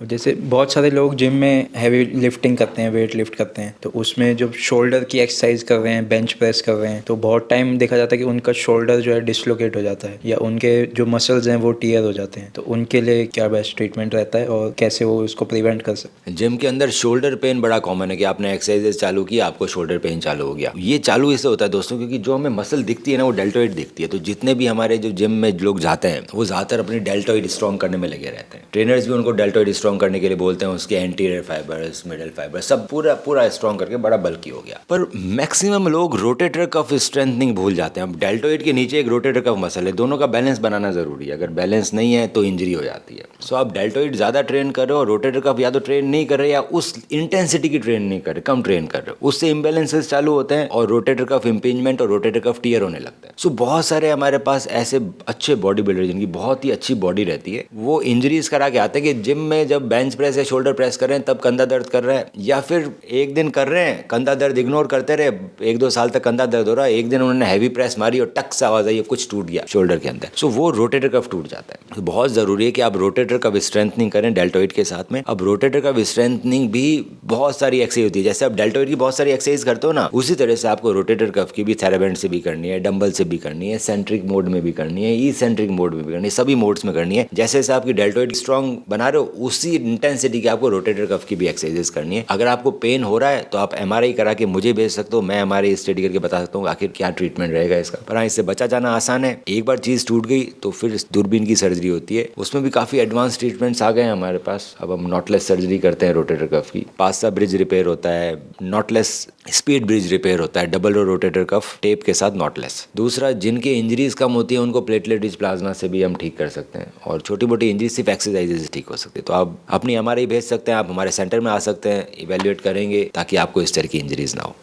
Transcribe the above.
जैसे बहुत सारे लोग जिम में हैवी लिफ्टिंग करते हैं, वेट लिफ्ट करते हैं, तो उसमें जो शोल्डर की एक्सरसाइज कर रहे हैं, बेंच प्रेस कर रहे हैं, तो बहुत टाइम देखा जाता है कि उनका शोल्डर जो है डिसलोकेट हो जाता है या उनके जो मसल्स हैं वो टीयर हो जाते हैं। तो उनके लिए क्या बेस्ट ट्रीटमेंट रहता है और कैसे वो इसको प्रिवेंट कर सकते हैं? जिम के अंदर शोल्डर पेन बड़ा कॉमन है कि आपने एक्सरसाइजेस चालू की, आपको शोल्डर पेन चालू हो गया। ये चालू इससे होता है दोस्तों क्योंकि जो हमें मसल दिखती है ना वो डेल्टोइड दिखती है। तो जितने भी हमारे जो जिम में लोग जाते हैं वो ज़्यादातर अपनी डेल्टोइड स्ट्रॉन्ग करने में लगे रहते हैं। ट्रेनर्स भी उनको डेल्टोइड स्ट्रॉन्ग करने के लिए बोलते हैं, उसके एंटीरियर फाइबर्स, मिडल फाइबर सब पूरा पूरा स्ट्रॉन्ग करके बड़ा बल्कि हो गया। पर मैक्सिमम लोग रोटेटर कफ स्ट्रेंथनिंग भूल जाते हैं। अब डेल्टोइड के नीचे एक रोटेटर कफ मसल है, दोनों का बैलेंस बनाना जरूरी है। अगर बैलेंस नहीं है तो इंजरी हो जाती है। सो आप डेल्टोइड ज़्यादा ट्रेन कर रहे हो, रोटेटर कफ या तो ट्रेन नहीं कर रहे या उस इंटेंसिटी की ट्रेन नहीं कर रहे, कम ट्रेन कर रहे हो, उससे इम्बेलेंसेस चालू होते हैं और रोटेटर कफ इंपिंजमेंट और रोटेटर कफ टीयर होने लगता है। सो बहुत सारे हमारे पास ऐसे अच्छे बॉडी बिल्डर जिनकी बहुत ही अच्छी बॉडी रहती है, वो इंजरीज करा के आते हैं कि जिम में जब बेंच प्रेस या शोल्डर प्रेस कर रहे हैं तब कंधा दर्द कर रहा है, या फिर एक दिन कर रहे हैं कंधा दर्द इग्नोर करते रहे, 1-2 साल तक कंधा दर्द हो रहा है, एक दिन उन्होंने हैवी प्रेस मारी और टक से आवाज आई, कुछ टूट गया शोल्डर के अंदर। सो वो रोटेटर कफ टूट जाता है। तो बहुत जरूरी है कि आप रोटेटर कफ स्ट्रेंथनिंग करें डेल्टोइड के साथ में। अब रोटेटर कफ स्ट्रेंथनिंग भी बहुत सारी एक्सरसाइज होती है। जैसे आप डेल्टोइड की बहुत सारी एक्सरसाइज करते हो ना, उसी तरह से आपको रोटेटर कफ की भी थेराबैंड से भी करनी है, डंबल से भी करनी है, सेंट्रिक मोड में भी करनी है, ई सेंट्रिक मोड में भी करनी है, सभी मोड्स में करनी है। जैसे जैसे आपकी डेल्टोइड स्ट्रॉन्ग बना रहे हो उसी इंटेंसिटी की आपको रोटेटर कफ की भी एक्सरसाइजेस करनी है। अगर आपको पेन हो रहा है तो आप एमआरआई करा के मुझे भेज सकते हो, मैं एमआरआई स्टडी करके बता सकता हूँ आखिर क्या ट्रीटमेंट रहेगा इसका। पर हाँ, इससे बचा जाना आसान है। एक बार चीज टूट गई तो फिर दूरबीन की सर्जरी होती है, उसमें भी काफी एडवांस ट्रीटमेंट्स आ गए हैं हमारे पास। अब हम नॉटलेस सर्जरी करते हैं रोटेटर कफ की, पासा ब्रिज रिपेयर होता है, नॉटलेस स्पीड ब्रिज रिपेयर होता है, double row rotator cuff tape के साथ नॉटलेस। दूसरा, जिनके इंजरीज कम होती है उनको प्लेटलेट रिच प्लाज्मा से भी हम ठीक कर सकते हैं, और छोटी मोटी इंजरी सिर्फ एक्सरसाइजेज से ठीक हो सकती है। तो आप अपनी एमआरआई भेज सकते हैं, आप हमारे सेंटर में आ सकते हैं, इवेल्युएट करेंगे ताकि आपको इस तरह की इंजरीज ना हो।